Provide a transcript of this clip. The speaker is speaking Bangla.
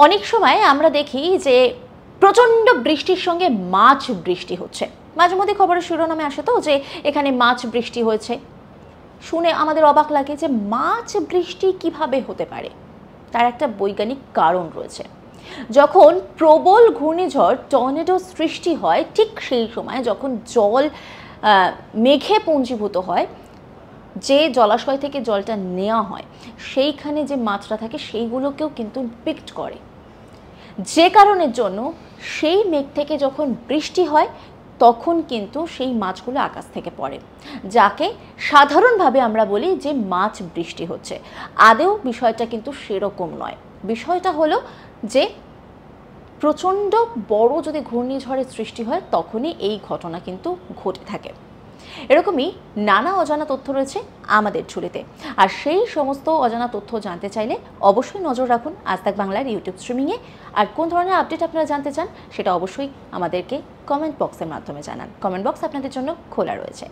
অনেক সময় আমরা দেখি যে প্রচণ্ড বৃষ্টির সঙ্গে মাছ বৃষ্টি হচ্ছে। মাঝে মধ্যে খবরের শিরোনামে আসে তো যে এখানে মাছ বৃষ্টি হয়েছে। শুনে আমাদের অবাক লাগে যে মাছ বৃষ্টি কিভাবে হতে পারে। তার একটা বৈজ্ঞানিক কারণ রয়েছে। যখন প্রবল ঘূর্ণিঝড় টর্নেডো সৃষ্টি হয়, ঠিক সেই সময় যখন জল মেঘে পুঞ্জীভূত হয়, যে জলাশয় থেকে জলটা নেওয়া হয় সেইখানে যে মাছটা থাকে সেইগুলোকেও কিন্তু ইমপ্যাক্ট করে, যে কারণের জন্য সেই মেঘ থেকে যখন বৃষ্টি হয় তখন কিন্তু সেই মাছগুলো আকাশ থেকে পড়ে, যাকে সাধারণভাবে আমরা বলি যে মাছ বৃষ্টি হচ্ছে। আদৌ বিষয়টা কিন্তু সেরকম নয়। বিষয়টা হলো যে প্রচণ্ড বড় যদি ঘূর্ণিঝড়ের সৃষ্টি হয় তখনই এই ঘটনা কিন্তু ঘটে থাকে। এরকমই নানা অজানা তথ্য রয়েছে আমাদের ঝুলিতে। আর সেই সমস্ত অজানা তথ্য জানতে চাইলে অবশ্যই নজর রাখুন আজ তাক বাংলার ইউটিউব স্ট্রিমিংয়ে। আর কোন ধরনের আপডেট আপনারা জানতে চান সেটা অবশ্যই আমাদেরকে কমেন্ট বক্সের মাধ্যমে জানান। কমেন্ট বক্স আপনাদের জন্য খোলা রয়েছে।